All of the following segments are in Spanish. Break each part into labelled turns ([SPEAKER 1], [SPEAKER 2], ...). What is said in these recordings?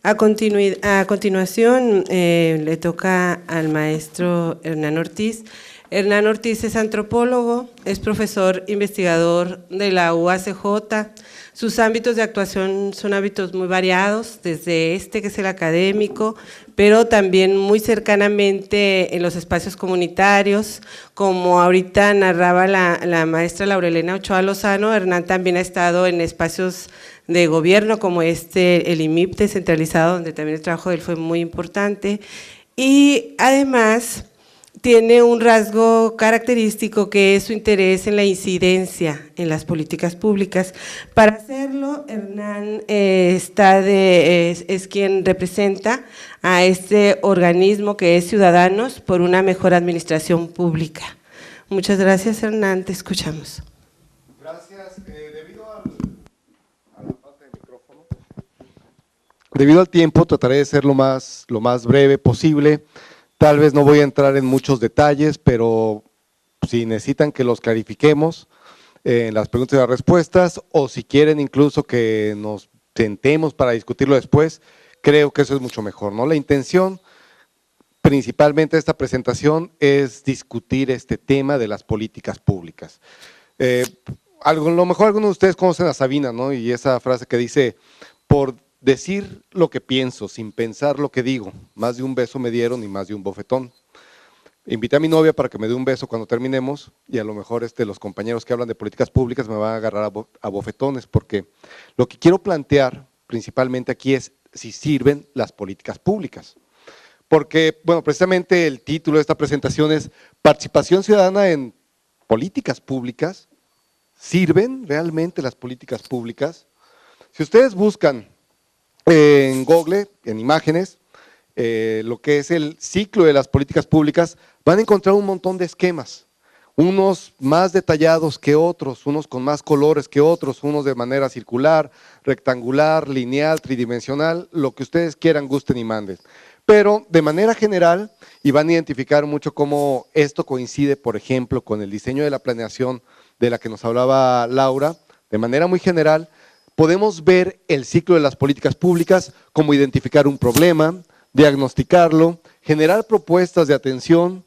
[SPEAKER 1] A continuación, le toca al maestro Hernán Ortiz. Hernán Ortiz es antropólogo, es profesor investigador de la UACJ. Sus ámbitos de actuación son ámbitos muy variados, desde que es el académico, pero también muy cercanamente en los espacios comunitarios. Como ahorita narraba la maestra Laurelena Ochoa Lozano, Hernán también ha estado en espacios de gobierno como el IMIP descentralizado, donde también el trabajo de él fue muy importante. Y además tiene un rasgo característico que es su interés en la incidencia en las políticas públicas. Para hacerlo, Hernán es quien representa a este organismo que es Ciudadanos por una Mejor Administración Pública. Muchas gracias, Hernán, te escuchamos.
[SPEAKER 2] Gracias. A la falta de micrófono, debido al tiempo, trataré de ser lo más breve posible. Tal vez no voy a entrar en muchos detalles, pero si necesitan que los clarifiquemos en las preguntas y las respuestas, o si quieren incluso que nos sentemos para discutirlo después, creo que eso es mucho mejor, ¿no? La intención principalmente de esta presentación es discutir este tema de las políticas públicas. A lo mejor algunos de ustedes conocen a Sabina, ¿no? Y esa frase que dice, por decir lo que pienso, sin pensar lo que digo, más de un beso me dieron y más de un bofetón. Invité a mi novia para que me dé un beso cuando terminemos y a lo mejor los compañeros que hablan de políticas públicas me van a agarrar a bofetones, porque lo que quiero plantear principalmente aquí es si sirven las políticas públicas. Porque, bueno, precisamente el título de esta presentación es Participación Ciudadana en Políticas Públicas. ¿Sirven realmente las políticas públicas? Si ustedes buscan en Google, en imágenes, lo que es el ciclo de las políticas públicas, van a encontrar un montón de esquemas, unos más detallados que otros, unos con más colores que otros, unos de manera circular, rectangular, lineal, tridimensional, lo que ustedes quieran, gusten y manden. Pero de manera general, y van a identificar mucho cómo esto coincide, por ejemplo, con el diseño de la planeación de la que nos hablaba Laura, de manera muy general, podemos ver el ciclo de las políticas públicas como identificar un problema, diagnosticarlo, generar propuestas de atención,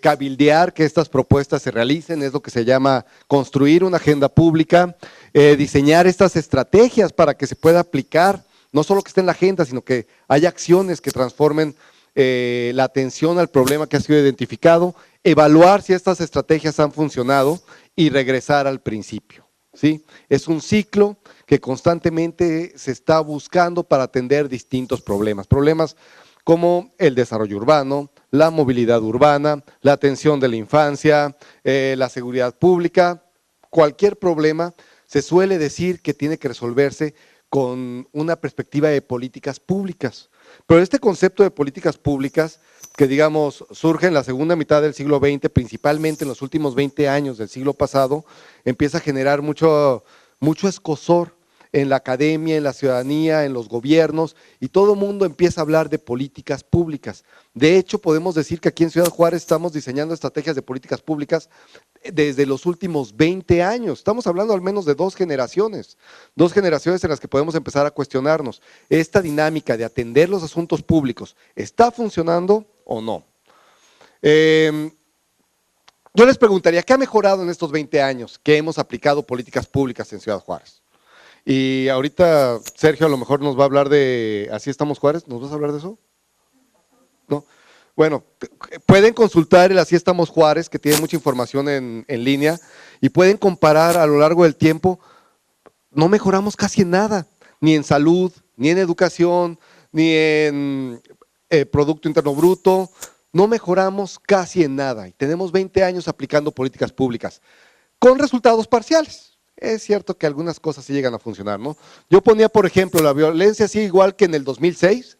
[SPEAKER 2] cabildear que estas propuestas se realicen, es lo que se llama construir una agenda pública, diseñar estas estrategias para que se pueda aplicar, no solo que esté en la agenda, sino que haya acciones que transformen la atención al problema que ha sido identificado, evaluar si estas estrategias han funcionado y regresar al principio, ¿sí? Es un ciclo que constantemente se está buscando para atender distintos problemas. Problemas como el desarrollo urbano, la movilidad urbana, la atención de la infancia, la seguridad pública. Cualquier problema se suele decir que tiene que resolverse con una perspectiva de políticas públicas. Pero este concepto de políticas públicas, que digamos surge en la segunda mitad del siglo XX, principalmente en los últimos 20 años del siglo pasado, empieza a generar mucho escozor en la academia, en la ciudadanía, en los gobiernos, y todo el mundo empieza a hablar de políticas públicas. De hecho, podemos decir que aquí en Ciudad Juárez estamos diseñando estrategias de políticas públicas desde los últimos 20 años. Estamos hablando al menos de dos generaciones en las que podemos empezar a cuestionarnos. ¿Esta dinámica de atender los asuntos públicos está funcionando o no? Yo les preguntaría, ¿qué ha mejorado en estos 20 años que hemos aplicado políticas públicas en Ciudad Juárez? Y ahorita Sergio a lo mejor nos va a hablar de Así Estamos Juárez. ¿Nos vas a hablar de eso? ¿No? Bueno, pueden consultar el Así Estamos Juárez, que tiene mucha información en línea, y pueden comparar a lo largo del tiempo. No mejoramos casi en nada, ni en salud, ni en educación, ni en Producto Interno Bruto. No mejoramos casi en nada y tenemos 20 años aplicando políticas públicas con resultados parciales. Es cierto que algunas cosas sí llegan a funcionar, ¿no? Yo ponía, por ejemplo, la violencia sigue igual que en el 2006,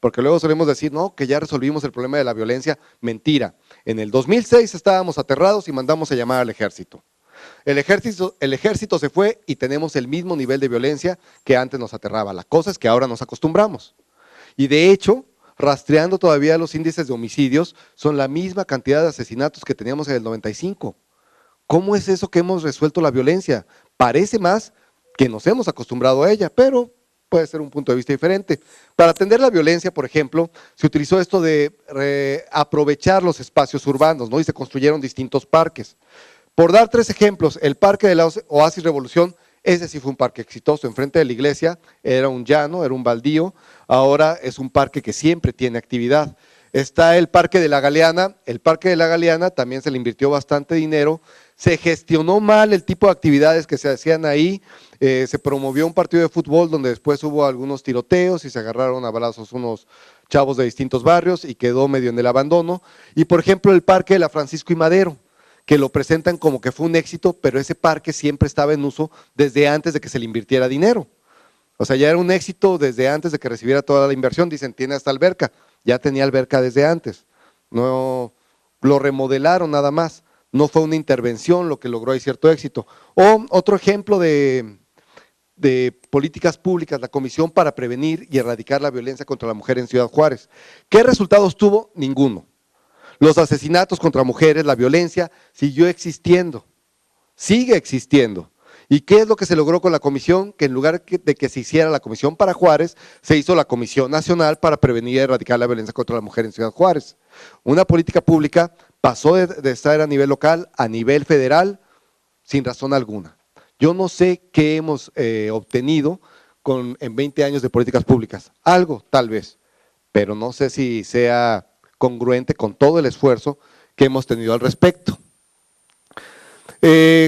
[SPEAKER 2] porque luego solemos decir, no, que ya resolvimos el problema de la violencia. Mentira, en el 2006 estábamos aterrados y mandamos a llamar al ejército. El ejército se fue y tenemos el mismo nivel de violencia que antes nos aterraba. La cosa es que ahora nos acostumbramos. Y de hecho, rastreando todavía los índices de homicidios, son la misma cantidad de asesinatos que teníamos en el 95. ¿Cómo es eso que hemos resuelto la violencia? Parece más que nos hemos acostumbrado a ella, pero puede ser un punto de vista diferente. Para atender la violencia, por ejemplo, se utilizó esto de aprovechar los espacios urbanos, ¿no? Y se construyeron distintos parques. Por dar 3 ejemplos, el parque de la Oasis Revolución, ese sí fue un parque exitoso, enfrente de la iglesia, era un llano, era un baldío, ahora es un parque que siempre tiene actividad. Está el Parque de la Galeana, el Parque de la Galeana también se le invirtió bastante dinero, se gestionó mal el tipo de actividades que se hacían ahí, se promovió un partido de fútbol donde después hubo algunos tiroteos y se agarraron a balazos unos chavos de distintos barrios y quedó medio en el abandono. Y por ejemplo el Parque de la Francisco y Madero, que lo presentan como que fue un éxito, pero ese parque siempre estaba en uso desde antes de que se le invirtiera dinero. O sea, ya era un éxito desde antes de que recibiera toda la inversión, dicen, tiene hasta alberca, ya tenía alberca desde antes, no lo remodelaron nada más, no fue una intervención lo que logró ahí cierto éxito. O otro ejemplo de políticas públicas, la Comisión para Prevenir y Erradicar la Violencia contra la Mujer en Ciudad Juárez. ¿Qué resultados tuvo? Ninguno. Los asesinatos contra mujeres, la violencia siguió existiendo, sigue existiendo. ¿Y qué es lo que se logró con la comisión? Que en lugar de que se hiciera la comisión para Juárez, se hizo la Comisión Nacional para Prevenir y Erradicar la Violencia contra la Mujer en Ciudad Juárez. Una política pública pasó de estar a nivel local a nivel federal sin razón alguna. Yo no sé qué hemos obtenido en 20 años de políticas públicas, algo tal vez, pero no sé si sea congruente con todo el esfuerzo que hemos tenido al respecto.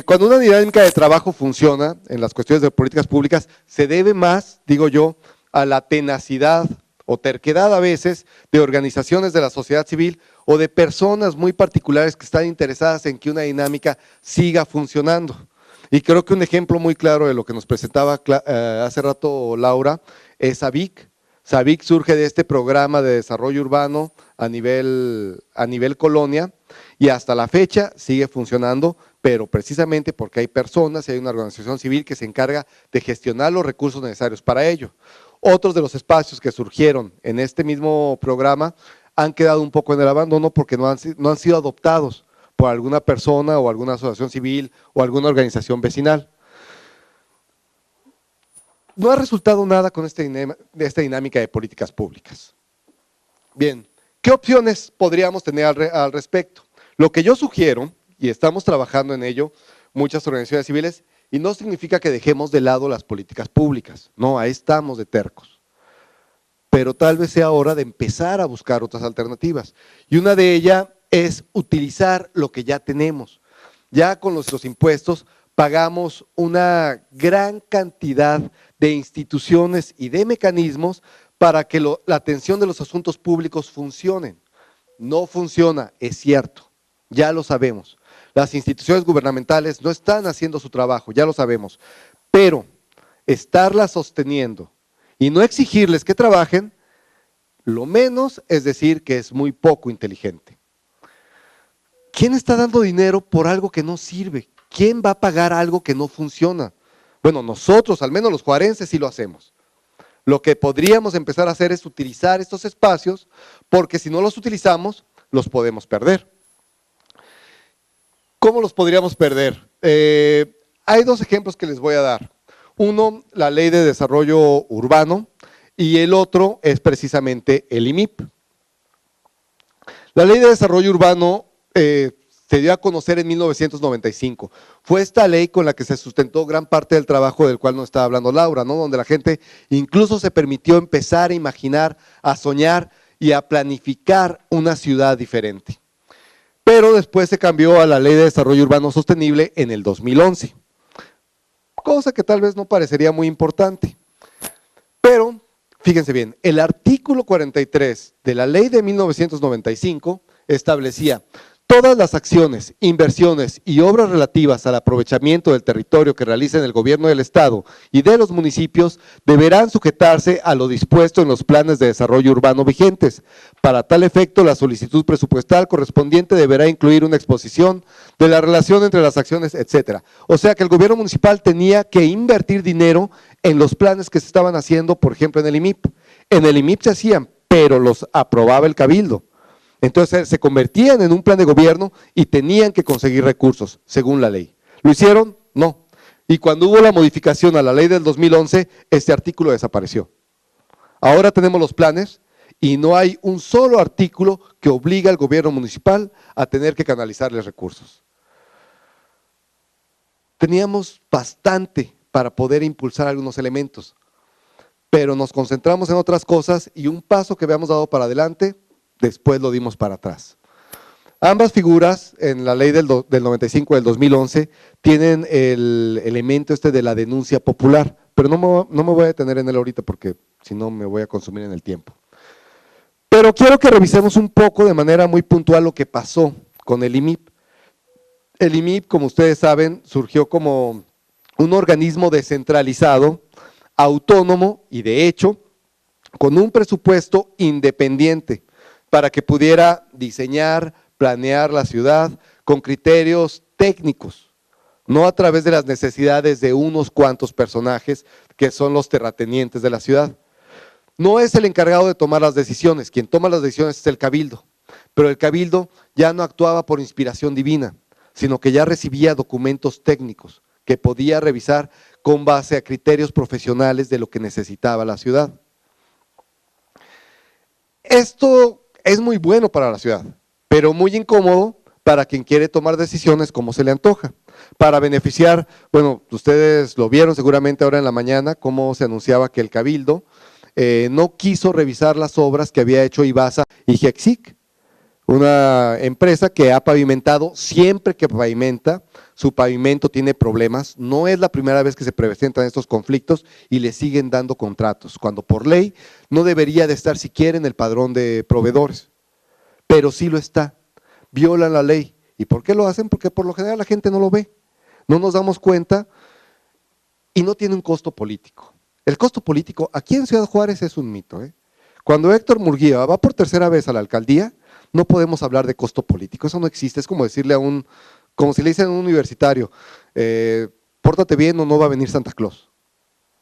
[SPEAKER 2] Cuando una dinámica de trabajo funciona en las cuestiones de políticas públicas, se debe más, digo yo, a la tenacidad o terquedad a veces de organizaciones de la sociedad civil o de personas muy particulares que están interesadas en que una dinámica siga funcionando. Y creo que un ejemplo muy claro de lo que nos presentaba hace rato Laura es SAVIC. SAVIC surge de este programa de desarrollo urbano a nivel colonia y hasta la fecha sigue funcionando, pero precisamente porque hay personas y hay una organización civil que se encarga de gestionar los recursos necesarios para ello. Otros de los espacios que surgieron en este mismo programa han quedado un poco en el abandono porque no han sido adoptados por alguna persona o alguna asociación civil o alguna organización vecinal. No ha resultado nada con esta dinámica de políticas públicas. Bien, ¿qué opciones podríamos tener al respecto? Lo que yo sugiero, y estamos trabajando en ello, muchas organizaciones civiles, y no significa que dejemos de lado las políticas públicas, no, ahí estamos de tercos. Pero tal vez sea hora de empezar a buscar otras alternativas. Y una de ellas es utilizar lo que ya tenemos. Ya con nuestros impuestos pagamos una gran cantidad de instituciones y de mecanismos para que la atención de los asuntos públicos funcionen. No funciona, es cierto, ya lo sabemos. Las instituciones gubernamentales no están haciendo su trabajo, ya lo sabemos, pero estarlas sosteniendo y no exigirles que trabajen, lo menos es decir que es muy poco inteligente. ¿Quién está dando dinero por algo que no sirve? ¿Quién va a pagar algo que no funciona? Bueno, nosotros, al menos los juarenses, sí lo hacemos. Lo que podríamos empezar a hacer es utilizar estos espacios, porque si no los utilizamos, los podemos perder. ¿Cómo los podríamos perder? Hay 2 ejemplos que les voy a dar. Uno, la Ley de Desarrollo Urbano, y el otro es precisamente el IMIP. La Ley de Desarrollo Urbano se dio a conocer en 1995. Fue esta ley con la que se sustentó gran parte del trabajo del cual nos estaba hablando Laura, ¿no? Donde la gente incluso se permitió empezar a imaginar, a soñar y a planificar una ciudad diferente. Pero después se cambió a la Ley de Desarrollo Urbano Sostenible en el 2011, cosa que tal vez no parecería muy importante. Pero, fíjense bien, el artículo 43 de la Ley de 1995 establecía: todas las acciones, inversiones y obras relativas al aprovechamiento del territorio que realicen el gobierno del Estado y de los municipios deberán sujetarse a lo dispuesto en los planes de desarrollo urbano vigentes. Para tal efecto, la solicitud presupuestal correspondiente deberá incluir una exposición de la relación entre las acciones, etcétera. O sea que el gobierno municipal tenía que invertir dinero en los planes que se estaban haciendo, por ejemplo, en el IMIP. En el IMIP se hacían, pero los aprobaba el Cabildo. Entonces se convertían en un plan de gobierno y tenían que conseguir recursos, según la ley. ¿Lo hicieron? No. Y cuando hubo la modificación a la ley del 2011, este artículo desapareció. Ahora tenemos los planes y no hay un solo artículo que obliga al gobierno municipal a tener que canalizarles recursos. Teníamos bastante para poder impulsar algunos elementos, pero nos concentramos en otras cosas y un paso que habíamos dado para adelante, después lo dimos para atrás. Ambas figuras en la ley del 95 del 2011 tienen el elemento de la denuncia popular, pero no me voy a detener en él ahorita porque si no me voy a consumir en el tiempo. Pero quiero que revisemos un poco de manera muy puntual lo que pasó con el IMIP. El IMIP, como ustedes saben, surgió como un organismo descentralizado, autónomo y de hecho con un presupuesto independiente para que pudiera diseñar, planear la ciudad con criterios técnicos, no a través de las necesidades de unos cuantos personajes que son los terratenientes de la ciudad. No es el encargado de tomar las decisiones, quien toma las decisiones es el cabildo, pero el cabildo ya no actuaba por inspiración divina, sino que ya recibía documentos técnicos que podía revisar con base a criterios profesionales de lo que necesitaba la ciudad. Esto es muy bueno para la ciudad, pero muy incómodo para quien quiere tomar decisiones como se le antoja. Para beneficiar, bueno, ustedes lo vieron seguramente ahora en la mañana, cómo se anunciaba que el cabildo no quiso revisar las obras que había hecho Ibasa y Hexic, una empresa que ha pavimentado, siempre que pavimenta, su pavimento tiene problemas, no es la primera vez que se presentan estos conflictos y le siguen dando contratos, cuando por ley no debería de estar siquiera en el padrón de proveedores, pero sí lo está, violan la ley. ¿Y por qué lo hacen? Porque por lo general la gente no lo ve, no nos damos cuenta y no tiene un costo político. El costo político aquí en Ciudad Juárez es un mito. Cuando Héctor Murguía va por tercera vez a la alcaldía, no podemos hablar de costo político, eso no existe, es como decirle como si le dicen a un universitario, pórtate bien o no va a venir Santa Claus.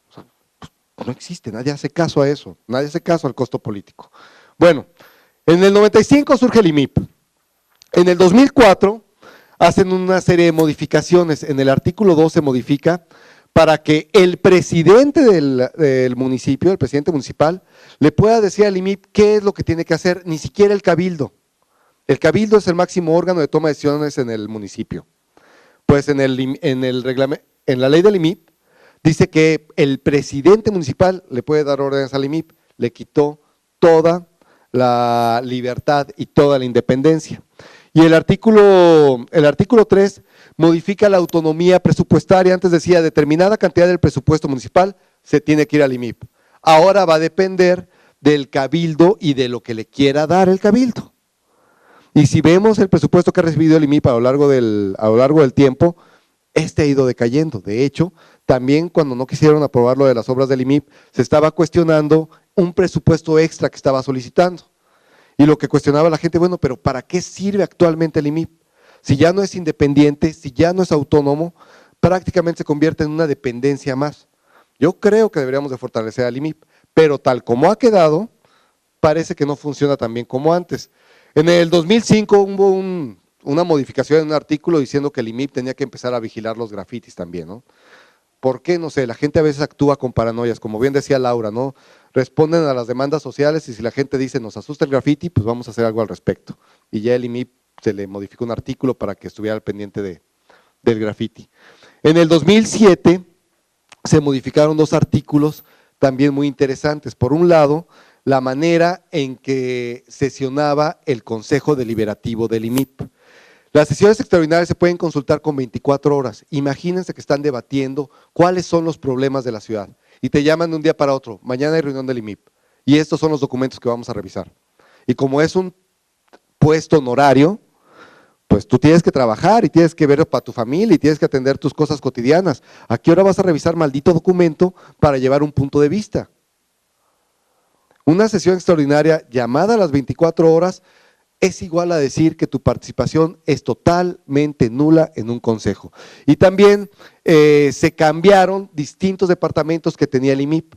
[SPEAKER 2] O sea, pues, no existe, nadie hace caso a eso, nadie hace caso al costo político. Bueno, en el 95 surge el IMIP, en el 2004 hacen una serie de modificaciones, en el artículo 2 se modifica para que el presidente del municipio, el presidente municipal, le pueda decir al IMIP qué es lo que tiene que hacer, ni siquiera el cabildo. El cabildo es el máximo órgano de toma de decisiones en el municipio. Pues en la ley del IMIP dice que el presidente municipal le puede dar órdenes al IMIP, le quitó toda la libertad y toda la independencia. Y el artículo 3 modifica la autonomía presupuestaria, antes decía determinada cantidad del presupuesto municipal se tiene que ir al IMIP. Ahora va a depender del cabildo y de lo que le quiera dar el cabildo. Y si vemos el presupuesto que ha recibido el IMIP a lo largo del tiempo, este ha ido decayendo. De hecho, también cuando no quisieron aprobar lo de las obras del IMIP, se estaba cuestionando un presupuesto extra que estaba solicitando. Y lo que cuestionaba la gente, bueno, pero ¿para qué sirve actualmente el IMIP? Si ya no es independiente, si ya no es autónomo, prácticamente se convierte en una dependencia más. Yo creo que deberíamos de fortalecer al IMIP, pero tal como ha quedado, parece que no funciona tan bien como antes. En el 2005 hubo una modificación en un artículo diciendo que el IMIP tenía que empezar a vigilar los grafitis también, ¿no? ¿Por qué? No sé, la gente a veces actúa con paranoias, como bien decía Laura, ¿no? Responden a las demandas sociales y si la gente dice nos asusta el grafiti, pues vamos a hacer algo al respecto. Y ya el IMIP se le modificó un artículo para que estuviera al pendiente del grafiti. En el 2007 se modificaron dos artículos también muy interesantes. Por un lado, la manera en que sesionaba el Consejo Deliberativo del IMIP. Las sesiones extraordinarias se pueden consultar con 24 horas. Imagínense que están debatiendo cuáles son los problemas de la ciudad y te llaman de un día para otro, mañana hay reunión del IMIP y estos son los documentos que vamos a revisar. Y como es un puesto honorario, pues tú tienes que trabajar y tienes que ver para tu familia y tienes que atender tus cosas cotidianas. ¿A qué hora vas a revisar maldito documento para llevar un punto de vista? Una sesión extraordinaria llamada a las 24 horas es igual a decir que tu participación es totalmente nula en un consejo. Y también se cambiaron distintos departamentos que tenía el IMIP.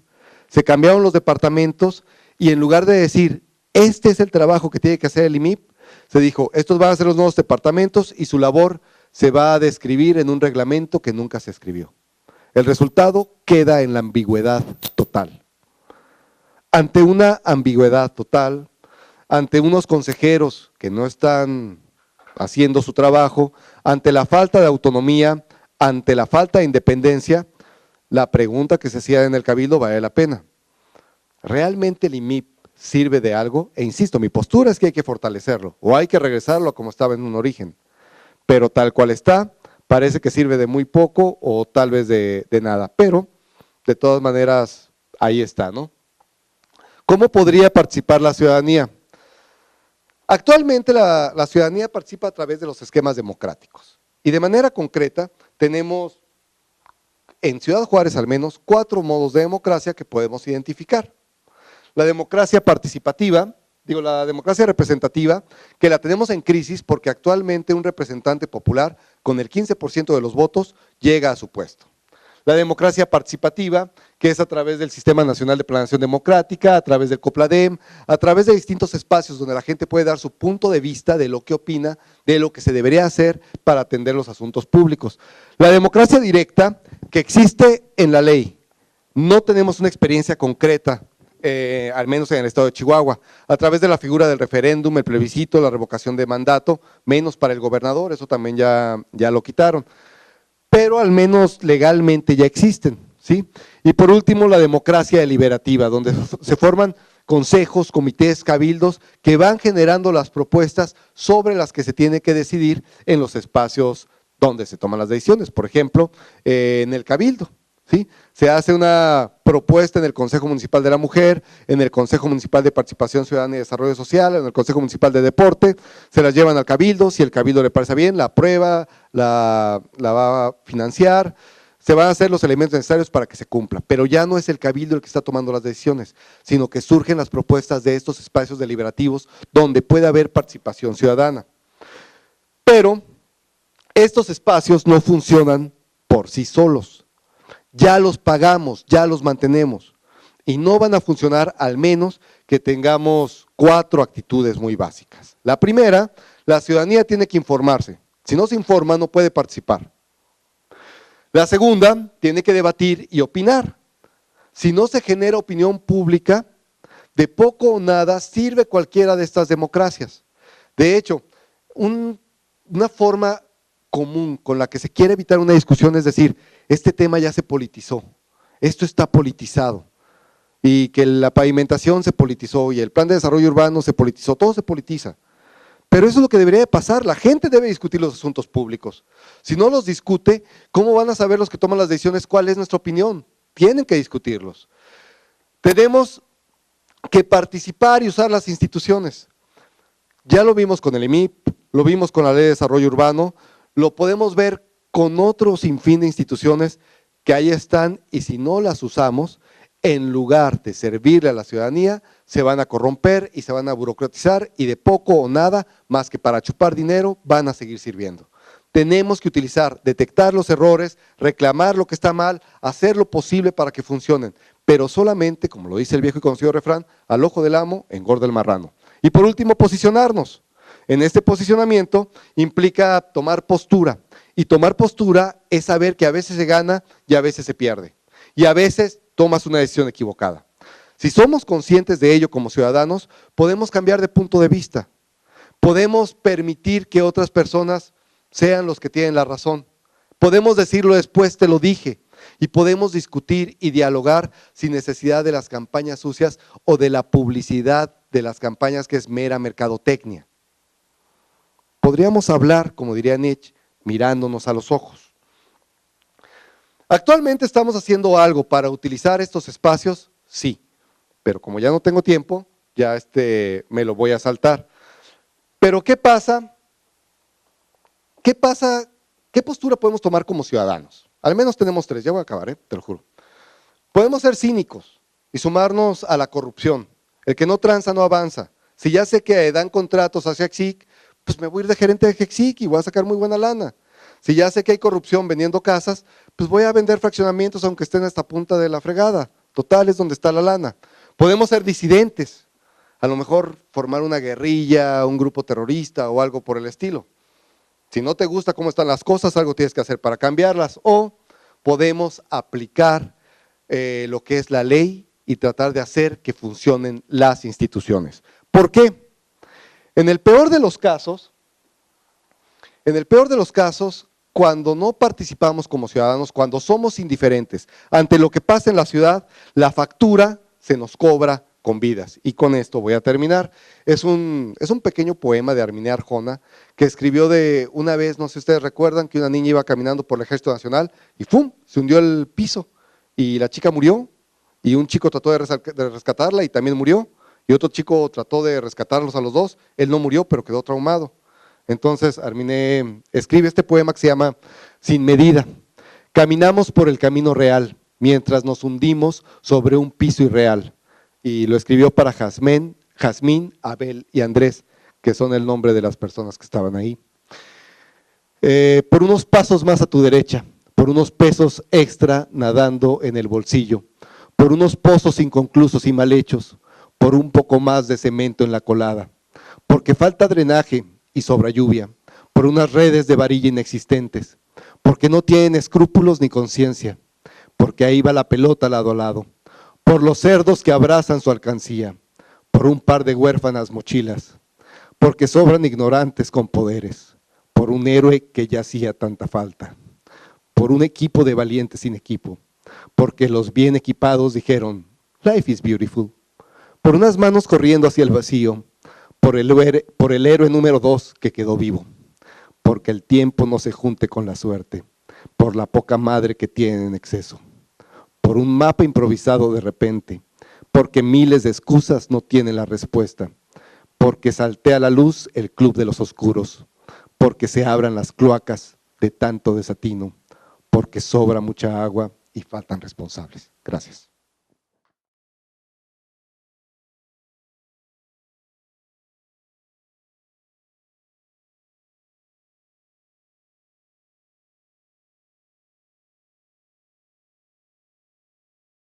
[SPEAKER 2] Se cambiaron los departamentos y en lugar de decir, este es el trabajo que tiene que hacer el IMIP, se dijo, estos van a ser los nuevos departamentos y su labor se va a describir en un reglamento que nunca se escribió. El resultado queda en la ambigüedad total. Ante una ambigüedad total, ante unos consejeros que no están haciendo su trabajo, ante la falta de autonomía, ante la falta de independencia, la pregunta que se hacía en el Cabildo vale la pena. ¿Realmente el IMIP sirve de algo? E insisto, mi postura es que hay que fortalecerlo o hay que regresarlo a como estaba en un origen, pero tal cual está, parece que sirve de muy poco o tal vez de nada, pero de todas maneras ahí está, ¿no? ¿Cómo podría participar la ciudadanía? Actualmente la ciudadanía participa a través de los esquemas democráticos y de manera concreta tenemos en Ciudad Juárez al menos 4 modos de democracia que podemos identificar. La democracia participativa, la democracia representativa, que la tenemos en crisis porque actualmente un representante popular con el 15% de los votos llega a su puesto. La democracia participativa, que es a través del Sistema Nacional de Planeación Democrática, a través del COPLADEM, a través de distintos espacios donde la gente puede dar su punto de vista de lo que opina, de lo que se debería hacer para atender los asuntos públicos. La democracia directa, que existe en la ley, no tenemos una experiencia concreta, al menos en el estado de Chihuahua, a través de la figura del referéndum, el plebiscito, la revocación de mandato, menos para el gobernador, eso también ya lo quitaron. Pero al menos legalmente ya existen, ¿sí? Y por último, la democracia deliberativa, donde se forman consejos, comités, cabildos, que van generando las propuestas sobre las que se tiene que decidir en los espacios donde se toman las decisiones. Por ejemplo, en el cabildo, ¿sí? Se hace una propuesta en el Consejo Municipal de la Mujer, en el Consejo Municipal de Participación Ciudadana y Desarrollo Social, en el Consejo Municipal de Deporte, se las llevan al cabildo, si el cabildo le parece bien, la aprueba, la va a financiar, se van a hacer los elementos necesarios para que se cumpla, pero ya no es el cabildo el que está tomando las decisiones, sino que surgen las propuestas de estos espacios deliberativos donde puede haber participación ciudadana. Pero estos espacios no funcionan por sí solos. Ya los pagamos, ya los mantenemos y no van a funcionar al menos que tengamos 4 actitudes muy básicas. La primera, la ciudadanía tiene que informarse. Si no se informa, no puede participar. La segunda, tiene que debatir y opinar. Si no se genera opinión pública, de poco o nada sirve cualquiera de estas democracias. De hecho, una forma común con la que se quiere evitar una discusión es decir, este tema ya se politizó, esto está politizado, y que la pavimentación se politizó y el plan de desarrollo urbano se politizó, todo se politiza. Pero eso es lo que debería de pasar, la gente debe discutir los asuntos públicos. Si no los discute, ¿cómo van a saber los que toman las decisiones cuál es nuestra opinión? Tienen que discutirlos. Tenemos que participar y usar las instituciones. Ya lo vimos con el IMIP, lo vimos con la Ley de Desarrollo Urbano, lo podemos ver con otro sinfín de instituciones que ahí están y si no las usamos, en lugar de servirle a la ciudadanía, se van a corromper y se van a burocratizar y de poco o nada, más que para chupar dinero, van a seguir sirviendo. Tenemos que utilizar, detectar los errores, reclamar lo que está mal, hacer lo posible para que funcionen, pero solamente, como lo dice el viejo y conocido refrán, al ojo del amo engorda el marrano. Y por último, posicionarnos. En este posicionamiento implica tomar postura, y tomar postura es saber que a veces se gana y a veces se pierde, y a veces tomas una decisión equivocada. Si somos conscientes de ello como ciudadanos, podemos cambiar de punto de vista, podemos permitir que otras personas sean los que tienen la razón, podemos decirlo después, te lo dije, y podemos discutir y dialogar sin necesidad de las campañas sucias o de la publicidad de las campañas que es mera mercadotecnia. Podríamos hablar, como diría Nietzsche, mirándonos a los ojos. ¿Actualmente estamos haciendo algo para utilizar estos espacios? Sí, pero como ya no tengo tiempo, ya me lo voy a saltar. Pero ¿qué pasa? ¿Qué pasa? ¿Qué postura podemos tomar como ciudadanos? Al menos tenemos 3, ya voy a acabar, te lo juro. Podemos ser cínicos y sumarnos a la corrupción. El que no tranza no avanza. Si ya sé que dan contratos hacia Hexic, pues me voy a ir de gerente de Hexic y voy a sacar muy buena lana. Si ya sé que hay corrupción vendiendo casas, pues voy a vender fraccionamientos aunque estén hasta punta de la fregada. Total, es donde está la lana. Podemos ser disidentes, a lo mejor formar una guerrilla, un grupo terrorista o algo por el estilo. Si no te gusta cómo están las cosas, algo tienes que hacer para cambiarlas. O podemos aplicar lo que es la ley y tratar de hacer que funcionen las instituciones. ¿Por qué? En el peor de los casos, cuando no participamos como ciudadanos, cuando somos indiferentes ante lo que pasa en la ciudad, la factura se nos cobra con vidas. Y con esto voy a terminar. Es un pequeño poema de Arminé Arjona que escribió de una vez, no sé si ustedes recuerdan, que una niña iba caminando por el Ejército Nacional y ¡fum!, se hundió el piso y la chica murió y un chico trató de rescatarla y también murió y otro chico trató de rescatarlos a los dos, él no murió pero quedó traumado. Entonces Arminé escribe este poema que se llama Sin medida. Caminamos por el camino real mientras nos hundimos sobre un piso irreal. Y lo escribió para Jazmín, Abel y Andrés, que son el nombre de las personas que estaban ahí. Por unos pasos más a tu derecha, por unos pesos extra nadando en el bolsillo, por unos pozos inconclusos y mal hechos, por un poco más de cemento en la colada, porque falta drenaje y sobra lluvia, por unas redes de varilla inexistentes, porque no tienen escrúpulos ni conciencia, porque ahí va la pelota lado a lado, por los cerdos que abrazan su alcancía, por un par de huérfanas mochilas, porque sobran ignorantes con poderes, por un héroe que ya hacía tanta falta, por un equipo de valientes sin equipo, porque los bien equipados dijeron, life is beautiful, por unas manos corriendo hacia el vacío, por el héroe número 2 que quedó vivo, porque el tiempo no se junte con la suerte, por la poca madre que tienen en exceso, por un mapa improvisado de repente, porque miles de excusas no tienen la respuesta, porque saltea la luz el club de los oscuros, porque se abran las cloacas de tanto desatino, porque sobra mucha agua y faltan responsables. Gracias.